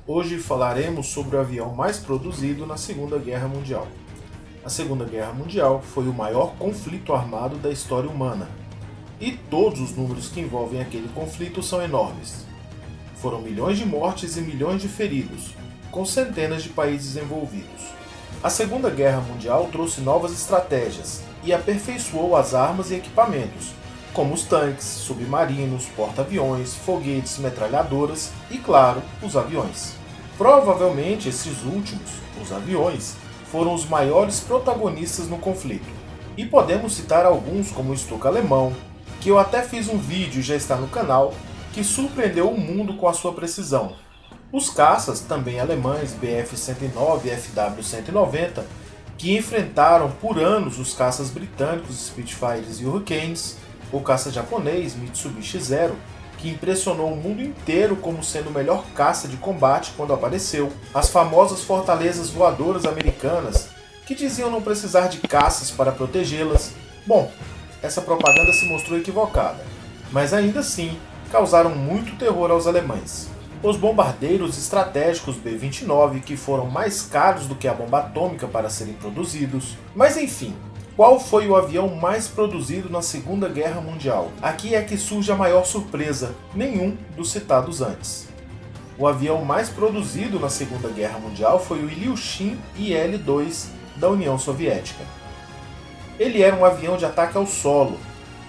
Hoje falaremos sobre o avião mais produzido na Segunda Guerra Mundial. A Segunda Guerra Mundial foi o maior conflito armado da história humana, e todos os números que envolvem aquele conflito são enormes. Foram milhões de mortes e milhões de feridos, com centenas de países envolvidos. A Segunda Guerra Mundial trouxe novas estratégias e aperfeiçoou as armas e equipamentos, como os tanques, submarinos, porta-aviões, foguetes, metralhadoras e, claro, os aviões. Provavelmente esses últimos, os aviões, foram os maiores protagonistas no conflito. E podemos citar alguns como o Stuka alemão, que eu até fiz um vídeo e já está no canal, que surpreendeu o mundo com a sua precisão. Os caças, também alemães, Bf-109 e Fw-190, que enfrentaram por anos os caças britânicos Spitfires e Hurricanes, o caça japonês Mitsubishi Zero, que impressionou o mundo inteiro como sendo o melhor caça de combate quando apareceu, as famosas fortalezas voadoras americanas, que diziam não precisar de caças para protegê-las. Bom, essa propaganda se mostrou equivocada, mas ainda assim causaram muito terror aos alemães. Os bombardeiros estratégicos B-29, que foram mais caros do que a bomba atômica para serem produzidos. Mas enfim, qual foi o avião mais produzido na Segunda Guerra Mundial? Aqui é que surge a maior surpresa, nenhum dos citados antes. O avião mais produzido na Segunda Guerra Mundial foi o Ilyushin Il-2 da União Soviética. Ele era um avião de ataque ao solo,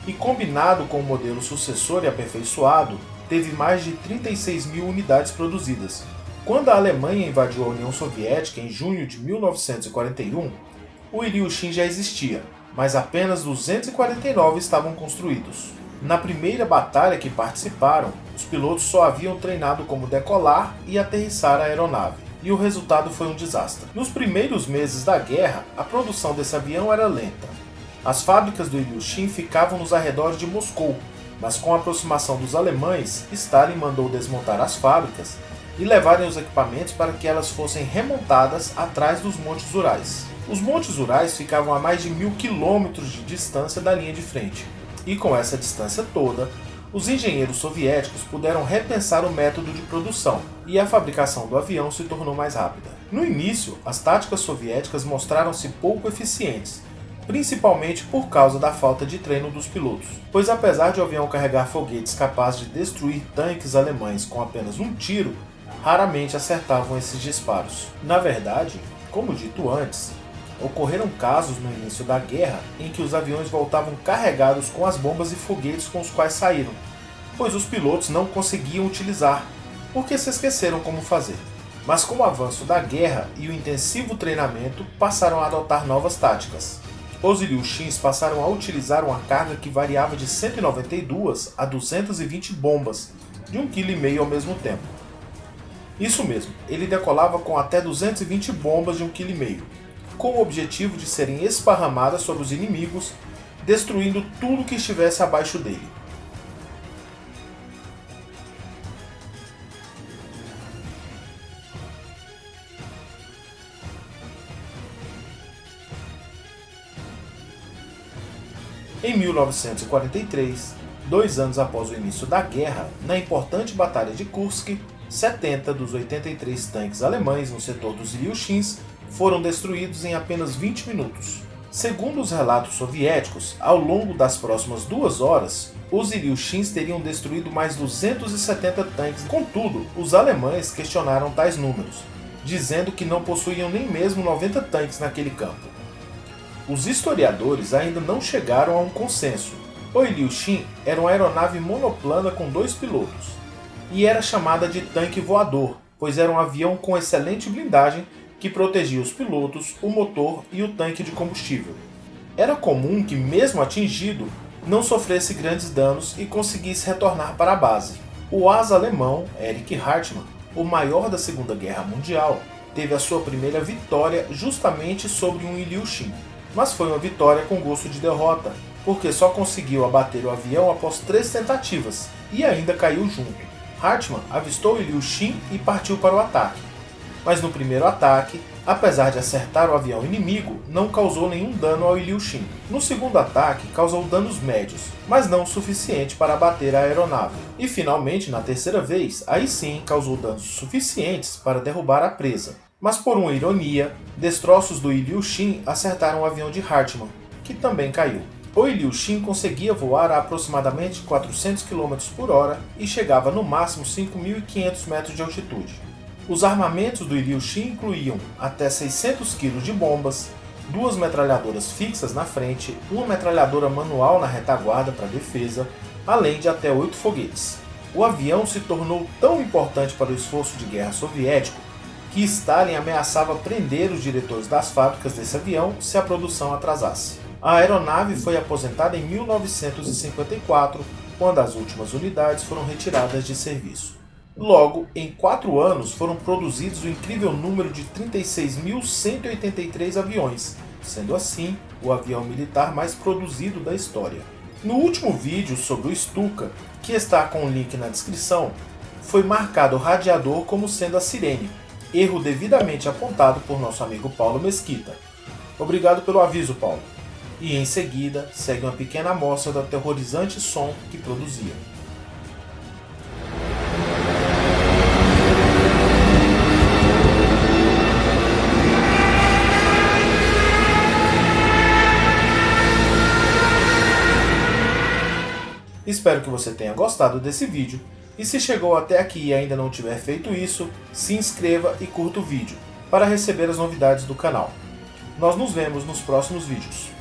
e combinado com o modelo sucessor e aperfeiçoado, teve mais de 36 mil unidades produzidas. Quando a Alemanha invadiu a União Soviética em junho de 1941, o Ilyushin já existia, mas apenas 249 estavam construídos. Na primeira batalha que participaram, os pilotos só haviam treinado como decolar e aterrissar a aeronave, e o resultado foi um desastre. Nos primeiros meses da guerra, a produção desse avião era lenta. As fábricas do Ilyushin ficavam nos arredores de Moscou, mas com a aproximação dos alemães, Stalin mandou desmontar as fábricas e levarem os equipamentos para que elas fossem remontadas atrás dos Montes Urais. Os Montes Urais ficavam a mais de 1000 quilômetros de distância da linha de frente, e com essa distância toda, os engenheiros soviéticos puderam repensar o método de produção, e a fabricação do avião se tornou mais rápida. No início, as táticas soviéticas mostraram-se pouco eficientes, principalmente por causa da falta de treino dos pilotos, pois apesar de o avião carregar foguetes capazes de destruir tanques alemães com apenas um tiro, raramente acertavam esses disparos. Na verdade, como dito antes, ocorreram casos no início da guerra em que os aviões voltavam carregados com as bombas e foguetes com os quais saíram, pois os pilotos não conseguiam utilizar, porque se esqueceram como fazer. Mas com o avanço da guerra e o intensivo treinamento, passaram a adotar novas táticas. Os Ilyushins passaram a utilizar uma carga que variava de 192 a 220 bombas, de 1,5 kg ao mesmo tempo. Isso mesmo, ele decolava com até 220 bombas de 1,5 kg, com o objetivo de serem esparramadas sobre os inimigos, destruindo tudo que estivesse abaixo dele. Em 1943, 2 anos após o início da guerra, na importante Batalha de Kursk, 70 dos 83 tanques alemães no setor dos Ilyushins foram destruídos em apenas 20 minutos. Segundo os relatos soviéticos, ao longo das próximas 2 horas, os Ilyushins teriam destruído mais 270 tanques. Contudo, os alemães questionaram tais números, dizendo que não possuíam nem mesmo 90 tanques naquele campo. Os historiadores ainda não chegaram a um consenso. O Ilyushin era uma aeronave monoplana com 2 pilotos, e era chamada de tanque voador, pois era um avião com excelente blindagem que protegia os pilotos, o motor e o tanque de combustível. Era comum que, mesmo atingido, não sofresse grandes danos e conseguisse retornar para a base. O asa alemão Erich Hartmann, o maior da Segunda Guerra Mundial, teve a sua primeira vitória justamente sobre um Ilyushin. Mas foi uma vitória com gosto de derrota, porque só conseguiu abater o avião após 3 tentativas, e ainda caiu junto. Hartmann avistou o Ilyushin e partiu para o ataque. mas no primeiro ataque, apesar de acertar o avião inimigo, não causou nenhum dano ao Ilyushin. No segundo ataque, causou danos médios, mas não o suficiente para abater a aeronave. E finalmente, na terceira vez, aí sim causou danos suficientes para derrubar a presa. Mas por uma ironia, destroços do Ilyushin acertaram o avião de Hartmann, que também caiu. O Ilyushin conseguia voar a aproximadamente 400 km por hora e chegava no máximo 5.500 metros de altitude. Os armamentos do Ilyushin incluíam até 600 kg de bombas, 2 metralhadoras fixas na frente, uma metralhadora manual na retaguarda para defesa, além de até 8 foguetes. O avião se tornou tão importante para o esforço de guerra soviético que Stalin ameaçava prender os diretores das fábricas desse avião se a produção atrasasse. A aeronave foi aposentada em 1954, quando as últimas unidades foram retiradas de serviço. Logo, em 4 anos foram produzidos o incrível número de 36.183 aviões, sendo assim o avião militar mais produzido da história. No último vídeo sobre o Stuka, que está com o link na descrição, foi marcado o radiador como sendo a sirene, erro devidamente apontado por nosso amigo Paulo Mesquita. Obrigado pelo aviso, Paulo. E em seguida segue uma pequena amostra do aterrorizante som que produzia. Espero que você tenha gostado desse vídeo, e se chegou até aqui e ainda não tiver feito isso, se inscreva e curta o vídeo, para receber as novidades do canal. Nós nos vemos nos próximos vídeos.